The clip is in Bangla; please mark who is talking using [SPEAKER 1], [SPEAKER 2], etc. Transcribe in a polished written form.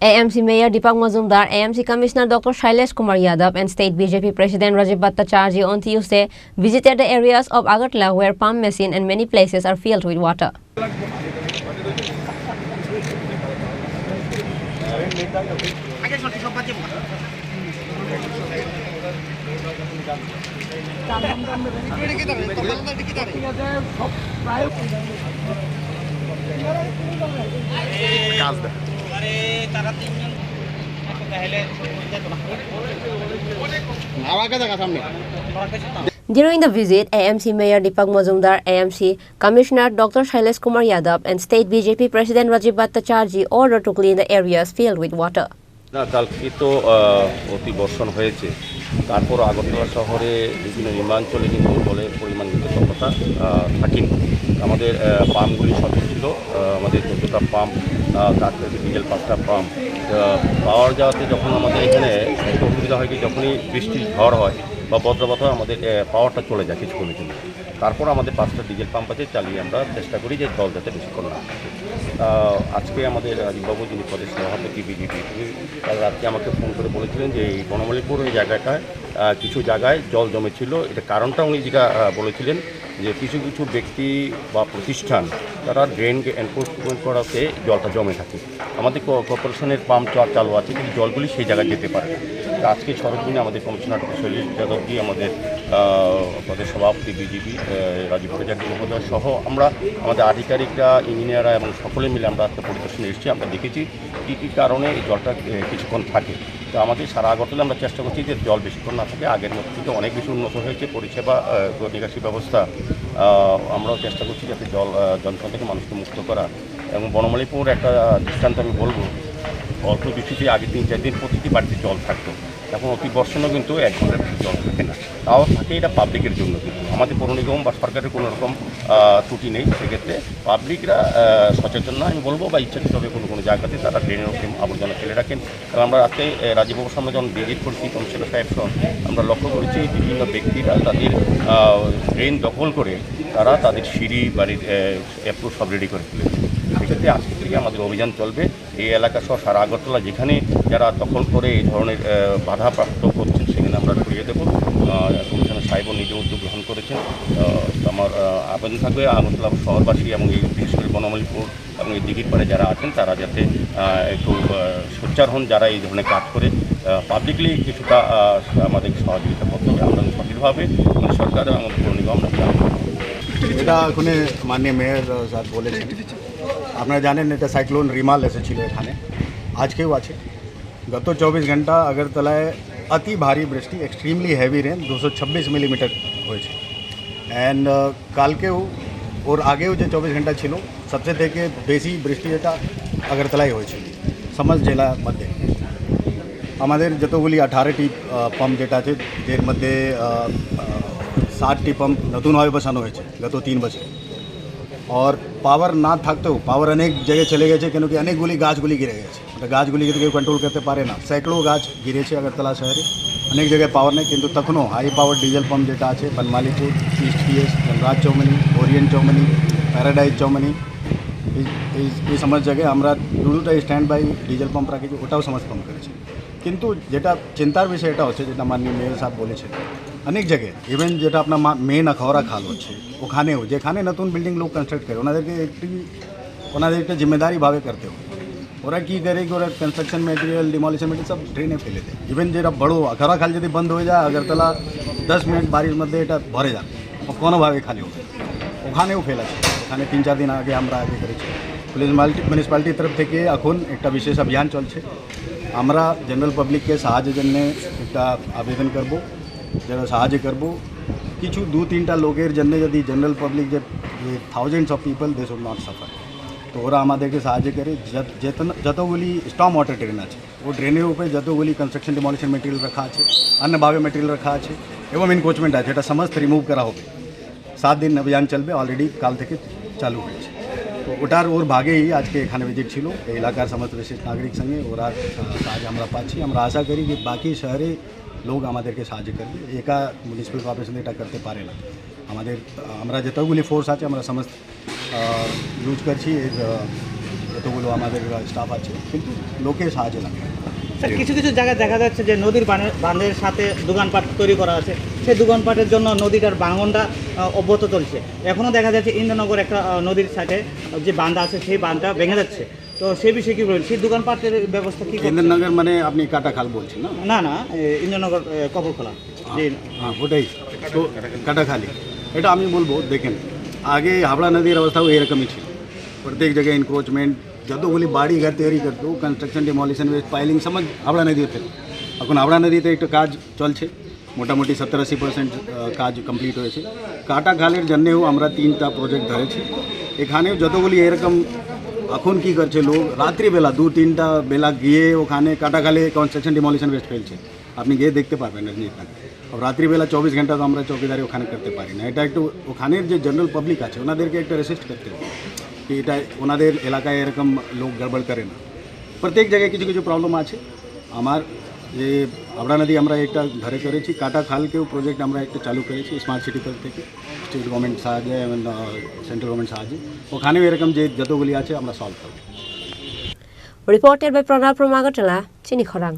[SPEAKER 1] AMC Mayor Deepak Mazumdar, AMC Commissioner Dr. Shailesh Kumar Yadav and State BJP President Rajiv Bhattacharjee on Tuesday visited the areas of Agartala where pump machine and many places are filled with water. During the visit, AMC Mayor Deepak Mazumdar, AMC Commissioner Dr. Shailesh Kumar Yadav and State BJP President Rajiv Bhattacharjee ordered to clean the areas filled with water.
[SPEAKER 2] না কালকে তো অতি বর্ষণ হয়েছে, তারপর আগরতলা শহরে বিভিন্ন নিম্নাঞ্চলে কিন্তু জলের পরিমাণ কিন্তু ততটা থাকেনি। আমাদের পাম্পগুলি সঠিক ছিল, আমাদের 14টা পাম্প, তার থেকে ডিজেল 5টা পাম্প পাওয়ার যাওয়াতে যখন আমাদের এখানে একটু অসুবিধা হয় কি যখনই বৃষ্টির ঝড় হয় বা বজ্রপাত হয় আমাদের পাওয়ারটা চলে যায় কিছুক্ষণের জন্য। তারপর আমাদের 5টা ডিজেল পাম্প আছে, চালিয়ে আমরা চেষ্টা করি যে জল যাতে বেশিক্ষণ না থাকে। আজকে আমাদের রাজীববাবু যিনি প্রদেশ সভাপতি বিজেপি, কাল রাত্রে আমাকে ফোন করে বলেছিলেন যে এই বনমালীপুর ওই জায়গাটায় কিছু জায়গায় জল জমেছিল। এটা কারণটা উনি যেটা বলেছিলেন যে কিছু কিছু ব্যক্তি বা প্রতিষ্ঠান তারা ড্রেনকে এনফোর্সমেন্ট করাতে জলটা জমে থাকে। আমাদের কর্পোরেশনের পাম্প চালু আছে কিন্তু জলগুলি সেই জায়গায় যেতে পারে না। আজকে সরজমিনে আমাদের কমিশনার শৈলেশ যাদবজি, আমাদের প্রদেশ সভাপতি বিজেপি রাজীব ভট্টাচার্য মহোদয় সহ আমরা আমাদের আধিকারিকরা, ইঞ্জিনিয়াররা এবং সকলে মিলে আমরা একটা পরিদর্শনে এসেছি। আমরা দেখেছি কী কী কারণে এই জলটা কিছুক্ষণ থাকে। তো আমাদের সারা আগরতলা আমরা চেষ্টা করছি যে জল বেশিক্ষণ না থাকে। আগের মধ্যে থেকে অনেক বেশি উন্নত হয়েছে পরিষেবা, নিকাশি ব্যবস্থা। আমরাও চেষ্টা করছি যাতে যন্ত্রণা থেকে মানুষকে মুক্ত করা। এবং বনমালীপুর একটা দৃষ্টান্ত আমি বলবো, অল্প বৃষ্টিতে আগে 3-4 দিন প্রতিটি বাড়িতে জল থাকতো, এখন অতি বর্ষণও কিন্তু 1 ঘন্টার বেশি জল থাকে না। তাও থাকে এটা পাবলিকের জন্য, কিন্তু আমাদের পৌর নিগম বা সরকারের কোনো রকম ত্রুটি নেই। সেক্ষেত্রে পাবলিকরা সচেতন না আমি বলবো, বা ইচ্ছাকৃতভাবে কোনো জায়গাতে তারা ড্রেনের ওপরে আবর্জনা ফেলে রাখেন। কারণ আমরা রাতে রাজীববাবুর সামনে যখন ভিজিট করছি কমিশনার সাহেব সহ, আমরা লক্ষ্য করেছি বিভিন্ন ব্যক্তিরা তাদের ড্রেন দখল করে তারা তাদের সিঁড়ি বাড়ির অ্যাপ্রোচ সব রেডি করে ফেলেছে। সেক্ষেত্রে আজকে থেকে আমাদের অভিযান চলবে এই এলাকা সহ সারা আগরতলা যেখানে যারা দখল করে এই ধরনের বাধাপ্রাপ্ত করছেন সেখানে আমরা সরিয়ে দেবো। কমিশনার সাহেবও নিজে উদ্যোগ গ্রহণ করেছেন। আমার আবেদন থাকবে আগরতলা শহরবাসী এবং এই বিশেষ করে বনমালীপুর এবং এই দিঘির পাড়ে যারা আছেন তারা যাতে একটু সোচ্চার হন, যারা এই ধরনের কাজ করে পাবলিকলি কিছুটা আমাদের সহযোগিতা করতে হবে। আমরা সঠিকভাবে সরকার এবং আমাদের পৌর নিগম আমরা
[SPEAKER 3] এটা ওখানে মাননীয় মেয়র স্যার বলেছেন। আপনারা জানেন এটা সাইক্লোন রিমাল এসেছিল এখানে, আজকেও আছে। গত 24 ঘন্টা আগরতলায় অতি ভারী বৃষ্টি, এক্সট্রিমলি হেভি রেন 226 মিলিমিটার হয়েছে। অ্যান্ড কালকেও ওর আগেও যে 24 ঘন্টা ছিল সবচেয়ে থেকে বেশি বৃষ্টি এটা আগরতলায় হয়েছিল সমস্ত জেলার মধ্যে। আমাদের যতগুলি 18টি পাম্প যেটা আছে, এর মধ্যে 60টি পাম্প নতুনভাবে বসানো হয়েছে গত 3 বছর। और पावर ना থাকতেও পাওয়ার অনেক জায়গায় চলে গেছে, কেন কি অনেকগুলি গাছগুলি গিরে গেছে। ওটা গাছগুলি কেউ কন্ট্রোল করতে পারে না, স্যাঁকড়ো গাছ গিরেছে আগরতলা শহরে। অনেক জায়গায় পাওয়ার নেই, কিন্তু তখনও হাই পাওয়ার ডিজেল পাম্প যেটা আছে Banamalipur, east PS, Dhanraj Chaumoni, Orient Chaumoni, paradise Chaumoni, এই সমস্ত জায়গায় আমরা দুটা স্ট্যান্ড বাই ডিজেল পাম্প রাখেছি, ওটাও সমস্ত পাম্প করেছি। কিন্তু যেটা চিন্তার বিষয় এটা হচ্ছে, যেটা মাননীয় মেয়র সাহেব বলেছেন, অনেক জায়গায় ইভেন যেটা আপনার মেন আখাউড়া খাল হচ্ছে ওখানেও, যেখানে নতুন বিল্ডিং লোক কনস্ট্রাক্ট করে ওনাদের একটা জিম্মেদারিভাবে করতে হবে। ওরা কী করে কি ওরা কনস্ট্রাকশন মেটেরিয়াল, ডিমোলিশন মেটেরিয়াল সব ড্রেনে ফেলে দেয়। ইভেন যেটা বড়ো আখাউড়া খাল যদি বন্ধ হয়ে যায় আগরতলা 10 মিনিট বাড়ির মধ্যে এটা ভরে যাবে, কোনোভাবে খালি হবে। ওখানেও ফেলেছে, ওখানে 3-4 দিন আগে আমরা আগে করেছি। মিউনিসিপ্যালিটির তরফ থেকে এখন একটা বিশেষ অভিযান চলছে। আমরা জেনারেল পাবলিককে সাহায্যের জন্য একটা আবেদন করব, যারা সাহায্য করব কিছু 2-3টা লোকের জন্য, যদি জেনারেল পাবলিক যে thousands of people they should not suffer, তো ওরা আমাদেরকে সাহায্য করে। যতগুলি স্টর্ম ওয়াটার ড্রেন আছে ও ড্রেনের উপরে যতগুলি কনস্ট্রাকশন ডিমোলিশন মেটেরিয়াল রাখা আছে, অন্যভাবে মেটেরিয়াল রাখা আছে এবং এনক্রোচমেন্ট আছে, এটা সমস্ত রিমুভ করা হবে। 7 দিন অভিযান চলবে, অলরেডি কাল থেকে চালু হয়েছে। তো ওটার ওর ভাগেই আজকে এখানে ভিজিট ছিল এই এলাকার সমস্ত বিশিষ্ট নাগরিক সঙ্গে। ওরা সাহায্য আমরা পাচ্ছি। আমরা আশা করি যে বাকি শহরে লোক আমাদেরকে সাহায্য করবে, একা মিউনিসিপ্যাল কর্পোরেশন এটা করতে পারে না। আমরা যতগুলি ফোর্স আছে আমরা সমস্ত ইউজ করছি। যতগুলো আমাদের স্টাফ আছে কিন্তু লোকের সাহায্য লাগে।
[SPEAKER 4] স্যার কিছু কিছু জায়গায় দেখা যাচ্ছে যে নদীর বাঁধের সাথে দোকানপাট তৈরি করা আছে, সেই দোকানপাটের জন্য নদীটার ভাঙনটা অব্যাহত চলছে। এখনও দেখা যাচ্ছে ইন্দ্রনগর একটা নদীর সাথে যে বাঁধ আছে সেই বাঁধটা ভেঙে যাচ্ছে। তো সেই বিষয়ে কী বলবেন, সেই দোকানপাটের ব্যবস্থা কী?
[SPEAKER 3] ইন্দ্রনগর মানে আপনি কাটাখাল বলছেন না?
[SPEAKER 4] না না, ইন্দ্রনগর কপরখোলা।
[SPEAKER 3] হ্যাঁ ওটাই তো, কাটাখালি। এটা আমি বলবো দেখেন, আগে হাবড়া নদীর অবস্থাও এরকমই ছিল। প্রত্যেক জায়গায় এনক্রোচমেন্ট, যতগুলি বাড়ি ঘর তৈরি করতো কনস্ট্রাকশন ডিমলিশন ওয়েস্ট পাইলিং সমাজ হাবড়া নদীতে। এখন হাবড়া নদীতে একটা কাজ চলছে, মোটামুটি 70-80% কাজ কমপ্লিট হয়েছে। কাটাখালের জন্যেও আমরা 3টা প্রজেক্ট ধরেছি। এখানেও যতগুলি এরকম এখন কী করছে লোক, রাত্রিবেলা 2-3টা বেলা গিয়ে ওখানে কাটাখালে কনস্ট্রাকশন ডিমলিশন ওয়েস্ট ফেলছে। আপনি গিয়ে দেখতে পারবেন রজনীকান্ত। আর রাত্রিবেলা 24 ঘন্টা তো আমরা চৌকিদারি ওখানে করতে পারি না। এটা একটু ওখানের যে জেনারেল পাবলিক আছে ওনাদেরকে একটা রেসিস্ট করতে হবে কি এটা ওনাদের এলাকায় এরকম লোক গড়বড় করে না। প্রত্যেক জায়গায় কিছু কিছু প্রবলেম আছে। আমার যে হাবড়া নদী আমরা একটা ধরে করেছি, কাটাখালকেও প্রজেক্ট আমরা একটা চালু করেছি স্মার্ট সিটি থেকে, স্টেট গভর্নমেন্ট সাহায্যে এবং সেন্ট্রাল গভর্নমেন্ট সাহায্যে। ওখানেও এরকম যে যতগুলি আছে আমরা সলভ করব।
[SPEAKER 1] Reported by Pranab from Agartala, Chini Khorang.